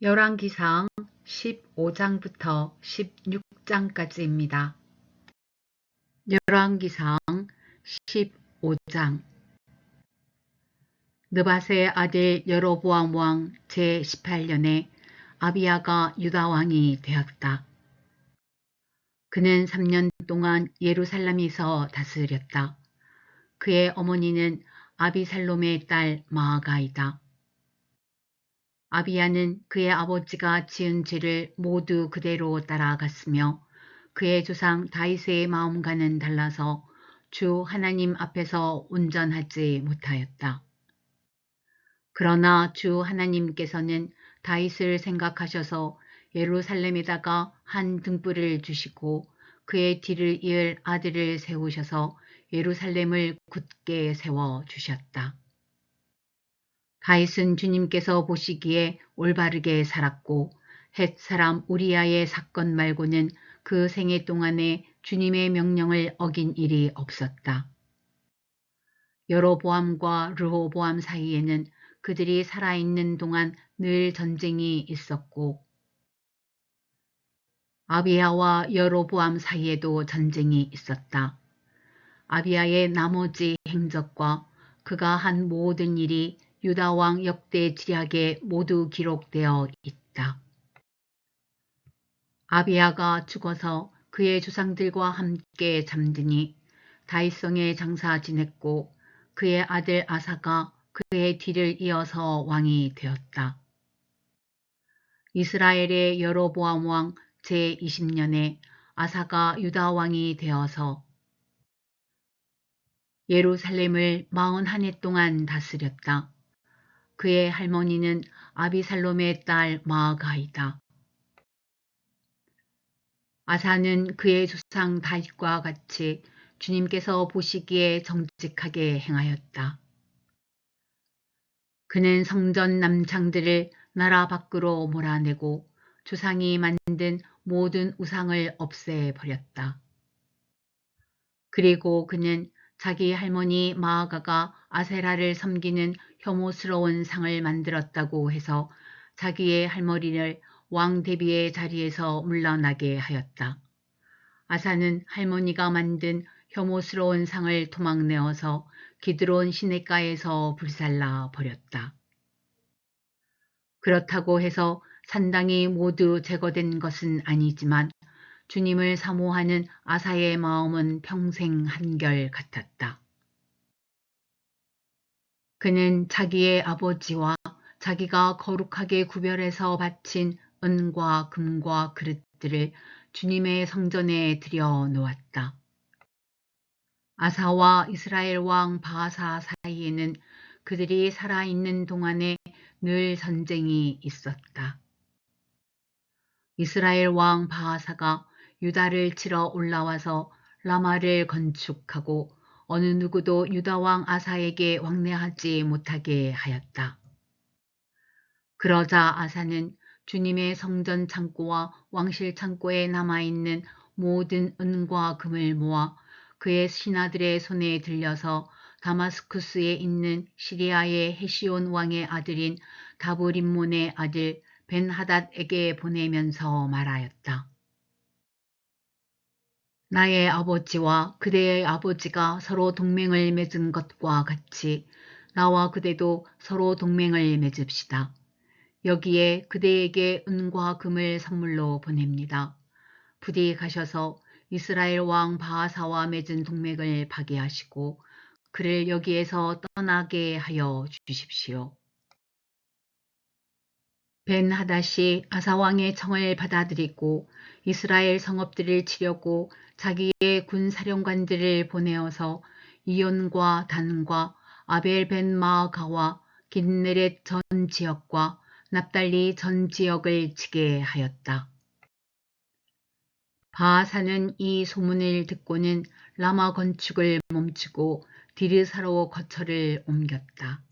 열왕기상 15장부터 16장까지입니다. 열왕기상 15장. 느밧의 아들 여로보암 왕 제18년에 아비야가 유다 왕이 되었다. 그는 3년 동안 예루살렘에서 다스렸다. 그의 어머니는 아비살롬의 딸 마아가이다. 아비야는 그의 아버지가 지은 죄를 모두 그대로 따라갔으며 그의 조상 다윗의 마음과는 달라서 주 하나님 앞에서 온전하지 못하였다. 그러나 주 하나님께서는 다윗을 생각하셔서 예루살렘에다가 한 등불을 주시고 그의 뒤를 이을 아들을 세우셔서 예루살렘을 굳게 세워주셨다. 다윗은 주님께서 보시기에 올바르게 살았고 헷 사람 우리아의 사건 말고는 그 생애 동안에 주님의 명령을 어긴 일이 없었다. 여로보암과 르호보암 사이에는 그들이 살아있는 동안 늘 전쟁이 있었고 아비야와 여로보암 사이에도 전쟁이 있었다. 아비야의 나머지 행적과 그가 한 모든 일이 유다왕 역대 지략에 모두 기록되어 있다. 아비야가 죽어서 그의 조상들과 함께 잠드니 다윗성에 장사 지냈고 그의 아들 아사가 그의 뒤를 이어서 왕이 되었다. 이스라엘의 여로보암 왕 제20년에 아사가 유다 왕이 되어서 예루살렘을 41해 동안 다스렸다. 그의 할머니는 아비살롬의 딸 마아가이다. 아사는 그의 조상 다윗과 같이 주님께서 보시기에 정직하게 행하였다. 그는 성전 남창들을 나라 밖으로 몰아내고 조상이 만든 모든 우상을 없애버렸다. 그리고 그는 자기 할머니 마아가가 아세라를 섬기는 혐오스러운 상을 만들었다고 해서 자기의 할머니를 왕 대비의 자리에서 물러나게 하였다. 아사는 할머니가 만든 혐오스러운 상을 토막내어서 기드론 시냇가에서 불살라 버렸다. 그렇다고 해서 산당이 모두 제거된 것은 아니지만 주님을 사모하는 아사의 마음은 평생 한결 같았다. 그는 자기의 아버지와 자기가 거룩하게 구별해서 바친 은과 금과 그릇들을 주님의 성전에 들여 놓았다. 아사와 이스라엘 왕 바아사 사이에는 그들이 살아있는 동안에 늘 전쟁이 있었다. 이스라엘 왕 바아사가 유다를 치러 올라와서 라마를 건축하고 어느 누구도 유다 왕 아사에게 왕래하지 못하게 하였다. 그러자 아사는 주님의 성전 창고와 왕실 창고에 남아있는 모든 은과 금을 모아 그의 신하들의 손에 들려서 다마스쿠스에 있는 시리아의 헤시온 왕의 아들인 다브림몬의 아들 벤하닷에게 보내면서 말하였다. 나의 아버지와 그대의 아버지가 서로 동맹을 맺은 것과 같이 나와 그대도 서로 동맹을 맺읍시다. 여기에 그대에게 은과 금을 선물로 보냅니다. 부디 가셔서 이스라엘 왕 바아사와 맺은 동맹을 파괴하시고 그를 여기에서 떠나게 하여 주십시오. 벤하닷이 아사왕의 청을 받아들이고 이스라엘 성읍들을 치려고 자기의 군사령관들을 보내어서 이온과 단과 아벨 벤 마아가와 긴네렛 전 지역과 납달리 전 지역을 치게 하였다. 바아사는 이 소문을 듣고는 라마 건축을 멈추고 디르사로 거처를 옮겼다.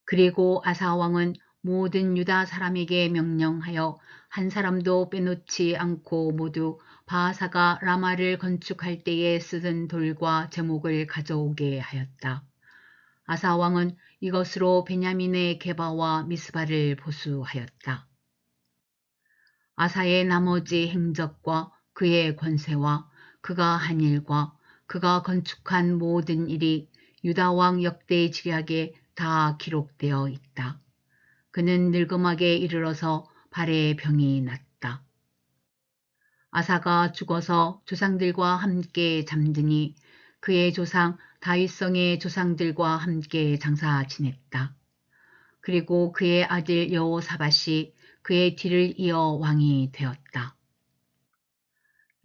그리고 아사 왕은 모든 유다 사람에게 명령하여 한 사람도 빼놓지 않고 모두 바아사가 라마를 건축할 때에 쓰던 돌과 제목을 가져오게 하였다. 아사 왕은 이것으로 베냐민의 게바와 미스바를 보수하였다. 아사의 나머지 행적과 그의 권세와 그가 한 일과 그가 건축한 모든 일이 유다 왕 역대 지략에 다 기록되어 있다. 그는 늙음하게 이르러서 발에 병이 났다. 아사가 죽어서 조상들과 함께 잠드니 그의 조상 다윗성의 조상들과 함께 장사 지냈다. 그리고 그의 아들 여호사밧이 그의 뒤를 이어 왕이 되었다.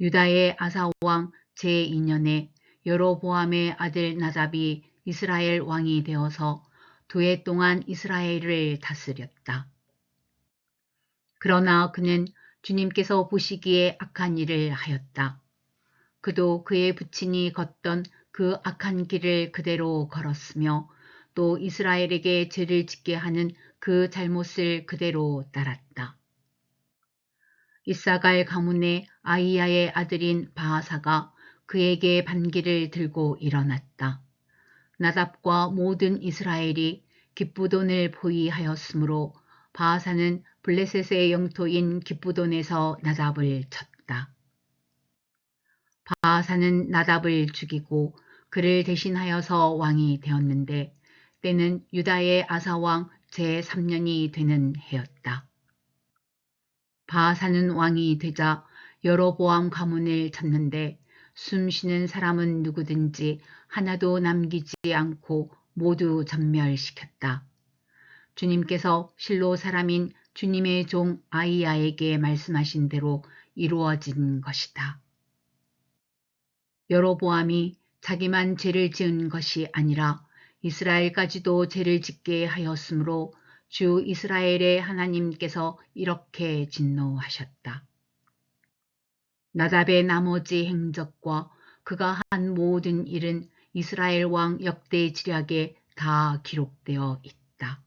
유다의 아사 왕 제2년에 여로보암의 아들 나답이 이스라엘 왕이 되어서 2해 동안 이스라엘을 다스렸다. 그러나 그는 주님께서 보시기에 악한 일을 하였다. 그도 그의 부친이 걷던 그 악한 길을 그대로 걸었으며 또 이스라엘에게 죄를 짓게 하는 그 잘못을 그대로 따랐다. 이사갈 가문의 아이야의 아들인 바하사가 그에게 반기를 들고 일어났다. 나답과 모든 이스라엘이 기쁘돈을 포위하였으므로 바하사는 블레셋의 영토인 기쁘돈에서 나답을 쳤다. 바하사는 나답을 죽이고 그를 대신하여서 왕이 되었는데 때는 유다의 아사왕 제3년이 되는 해였다. 바하사는 왕이 되자 여로보암 가문을 쳤는데 숨쉬는 사람은 누구든지 하나도 남기지 않고 모두 전멸시켰다. 주님께서 실로 사람인 주님의 종 아이야에게 말씀하신 대로 이루어진 것이다. 여로보암이 자기만 죄를 지은 것이 아니라 이스라엘까지도 죄를 짓게 하였으므로 주 이스라엘의 하나님께서 이렇게 진노하셨다. 나답의 나머지 행적과 그가 한 모든 일은 이스라엘 왕 역대 지략에 다 기록되어 있다.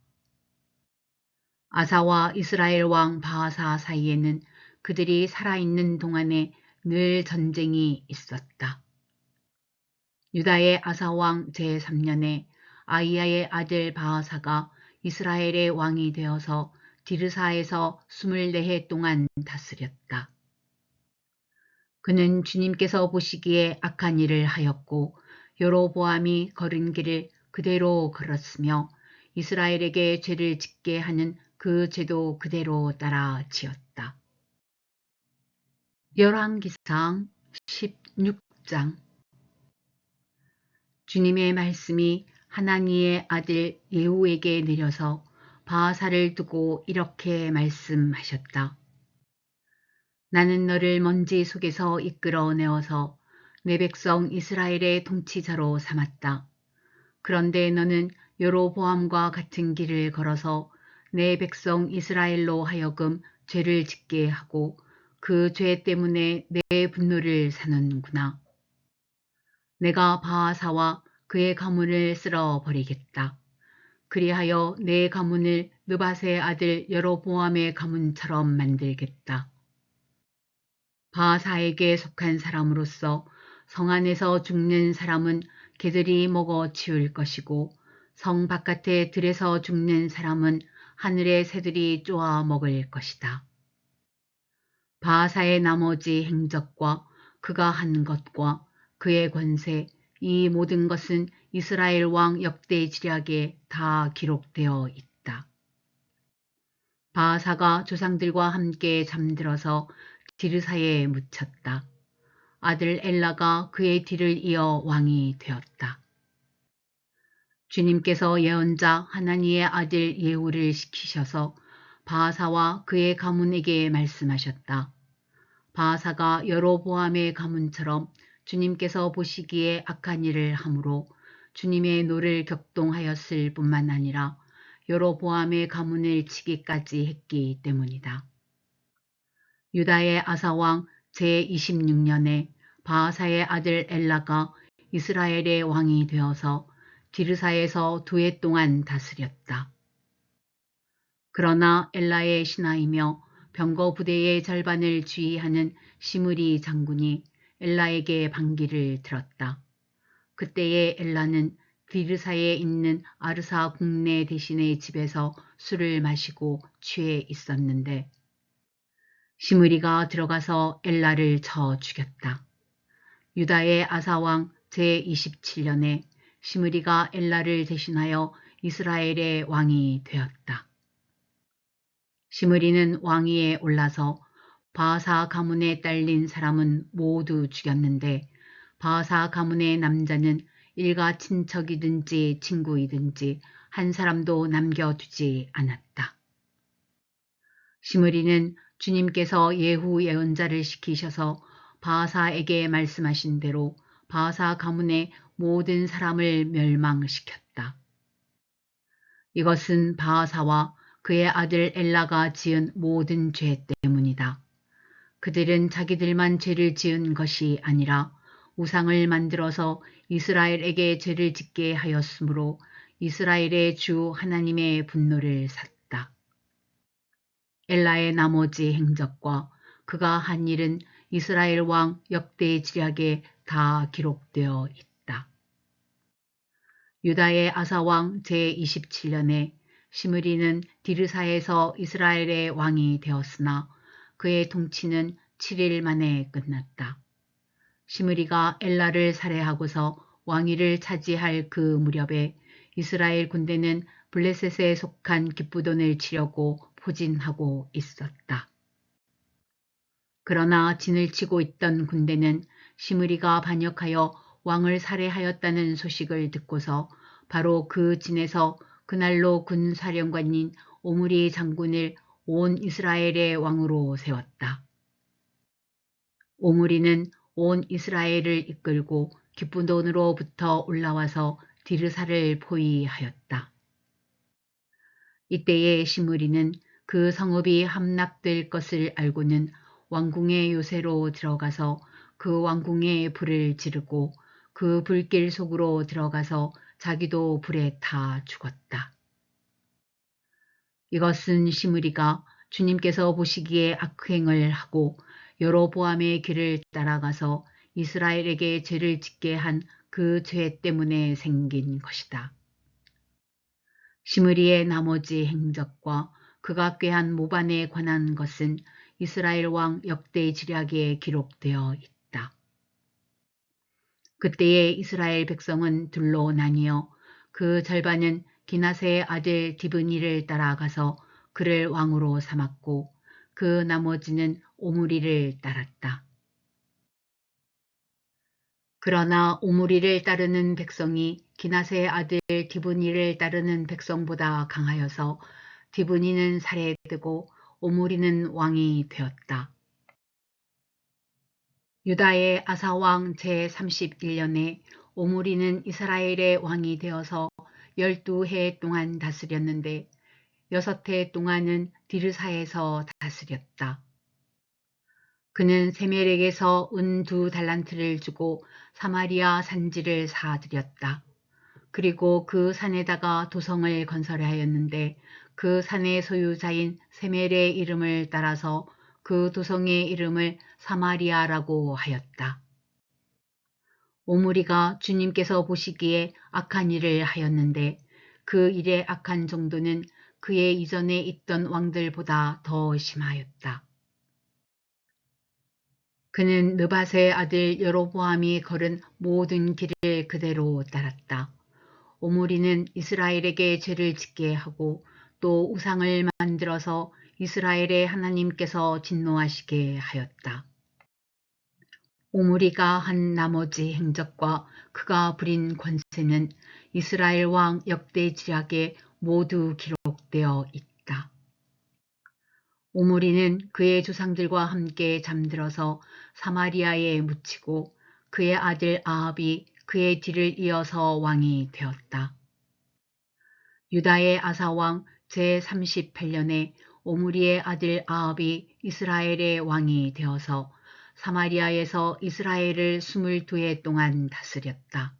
아사와 이스라엘 왕 바하사 사이에는 그들이 살아있는 동안에 늘 전쟁이 있었다. 유다의 아사왕 제3년에 아이야의 아들 바하사가 이스라엘의 왕이 되어서 디르사에서 24해 동안 다스렸다. 그는 주님께서 보시기에 악한 일을 하였고 여로보암이 걸은 길을 그대로 걸었으며 이스라엘에게 죄를 짓게 하는 그 죄도 그대로 따라 지었다. 열왕기상 16장 주님의 말씀이 하나니의 아들 예후에게 내려서 바하사를 두고 이렇게 말씀하셨다. 나는 너를 먼지 속에서 이끌어내어서 내 백성 이스라엘의 통치자로 삼았다. 그런데 너는 여로보암과 같은 길을 걸어서 내 백성 이스라엘로 하여금 죄를 짓게 하고 그 죄 때문에 내 분노를 사는구나. 내가 바하사와 그의 가문을 쓸어버리겠다. 그리하여 내 가문을 느밧의 아들 여로보암의 가문처럼 만들겠다. 바하사에게 속한 사람으로서 성 안에서 죽는 사람은 개들이 먹어 치울 것이고 성 바깥의 들에서 죽는 사람은 하늘의 새들이 쪼아 먹을 것이다. 바하사의 나머지 행적과 그가 한 것과 그의 권세 이 모든 것은 이스라엘 왕 역대 지략에 다 기록되어 있다. 바하사가 조상들과 함께 잠들어서 디르사에 묻혔다. 아들 엘라가 그의 뒤를 이어 왕이 되었다. 주님께서 예언자 하나니의 아들 예후를 시키셔서 바하사와 그의 가문에게 말씀하셨다. 바하사가 여로보암의 가문처럼 주님께서 보시기에 악한 일을 함으로 주님의 노를 격동하였을 뿐만 아니라 여로보암의 가문을 치기까지 했기 때문이다. 유다의 아사왕 제26년에 바하사의 아들 엘라가 이스라엘의 왕이 되어서 디르사에서 2해 동안 다스렸다. 그러나 엘라의 신하이며 병거 부대의 절반을 지휘하는 시므리 장군이 엘라에게 반기를 들었다. 그때에 엘라는 디르사에 있는 아르사 국내 대신의 집에서 술을 마시고 취해 있었는데 시므리가 들어가서 엘라를 쳐 죽였다. 유다의 아사왕 제27년에 시므리가 엘라를 대신하여 이스라엘의 왕이 되었다. 시므리는 왕위에 올라서 바하사 가문에 딸린 사람은 모두 죽였는데 바하사 가문의 남자는 일가 친척이든지 친구이든지 한 사람도 남겨두지 않았다. 시므리는 주님께서 예후 예언자를 시키셔서 바하사에게 말씀하신 대로 바하사 가문의 모든 사람을 멸망시켰다. 이것은 바하사와 그의 아들 엘라가 지은 모든 죄 때문이다. 그들은 자기들만 죄를 지은 것이 아니라 우상을 만들어서 이스라엘에게 죄를 짓게 하였으므로 이스라엘의 주 하나님의 분노를 샀다. 엘라의 나머지 행적과 그가 한 일은 이스라엘 왕 역대지략에 다 기록되어 있다. 유다의 아사왕 제27년에 시므리는 디르사에서 이스라엘의 왕이 되었으나 그의 통치는 7일 만에 끝났다. 시므리가 엘라를 살해하고서 왕위를 차지할 그 무렵에 이스라엘 군대는 블레셋에 속한 기브돈을 치려고 포진하고 있었다. 그러나 진을 치고 있던 군대는 시므리가 반역하여 왕을 살해하였다는 소식을 듣고서 바로 그 진에서 그날로 군사령관인 오므리 장군을 온 이스라엘의 왕으로 세웠다. 오므리는 온 이스라엘을 이끌고 기브돈으로부터 올라와서 디르사를 포위하였다. 이때에 시므리는 그 성읍이 함락될 것을 알고는 왕궁의 요새로 들어가서 그 왕궁에 불을 지르고 그 불길 속으로 들어가서 자기도 불에 타 죽었다. 이것은 시므리가 주님께서 보시기에 악행을 하고 여로보암의 길을 따라가서 이스라엘에게 죄를 짓게 한 그 죄 때문에 생긴 것이다. 시므리의 나머지 행적과 그가 꾀한 모반에 관한 것은 이스라엘 왕 역대지략에 기록되어 있다. 그때에 이스라엘 백성은 둘로 나뉘어 그 절반은 기나세의 아들 디브니를 따라가서 그를 왕으로 삼았고 그 나머지는 오므리를 따랐다. 그러나 오므리를 따르는 백성이 기나세의 아들 디브니를 따르는 백성보다 강하여서 디브니는 살해되고 오므리는 왕이 되었다. 유다의 아사왕 제31년에 오므리는 이스라엘의 왕이 되어서 12해 동안 다스렸는데 6해 동안은 디르사에서 다스렸다. 그는 세멜에게서 은 2달란트를 주고 사마리아 산지를 사들였다. 그리고 그 산에다가 도성을 건설하였는데 그 산의 소유자인 세멜의 이름을 따라서 그 도성의 이름을 사마리아라고 하였다. 오므리가 주님께서 보시기에 악한 일을 하였는데 그 일의 악한 정도는 그의 이전에 있던 왕들보다 더 심하였다. 그는 느밧의 아들 여로보암이 걸은 모든 길을 그대로 따랐다. 오므리는 이스라엘에게 죄를 짓게 하고 또 우상을 만들어서 이스라엘의 하나님께서 진노하시게 하였다. 오므리가 한 나머지 행적과 그가 부린 권세는 이스라엘 왕 역대지략에 모두 기록되어 있다. 오므리는 그의 조상들과 함께 잠들어서 사마리아에 묻히고 그의 아들 아합이 그의 뒤를 이어서 왕이 되었다. 유다의 아사왕 제38년에 오므리의 아들 아합이 이스라엘의 왕이 되어서 사마리아에서 이스라엘을 22해 동안 다스렸다.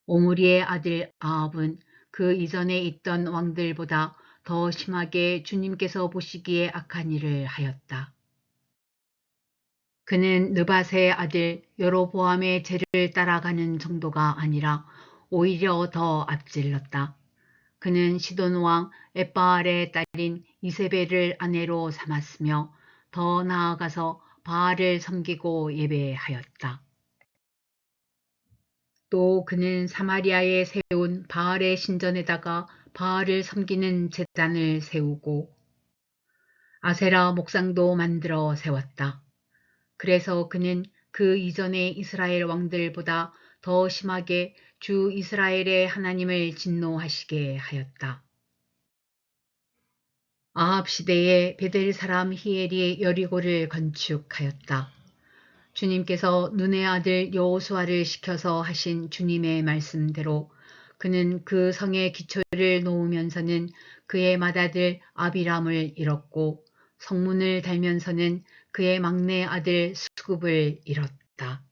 오므리의 아들 아합은 그 이전에 있던 왕들보다 더 심하게 주님께서 보시기에 악한 일을 하였다. 그는 느밧의 아들 여로보암의 죄를 따라가는 정도가 아니라 오히려 더 앞질렀다. 그는 시돈 왕 엣바알의 딸인 이세벨을 아내로 삼았으며 더 나아가서 바알을 섬기고 예배하였다. 또 그는 사마리아에 세운 바알의 신전에다가 바알을 섬기는 제단을 세우고 아세라 목상도 만들어 세웠다. 그래서 그는 그 이전의 이스라엘 왕들보다 더 심하게 주 이스라엘의 하나님을 진노하시게 하였다. 아합 시대에 베델 사람 히엘이 여리고를 건축하였다. 주님께서 눈의 아들 여호수아를 시켜서 하신 주님의 말씀대로 그는 그 성의 기초를 놓으면서는 그의 맏아들 아비람을 잃었고 성문을 달면서는 그의 막내 아들 수굽을 잃었다.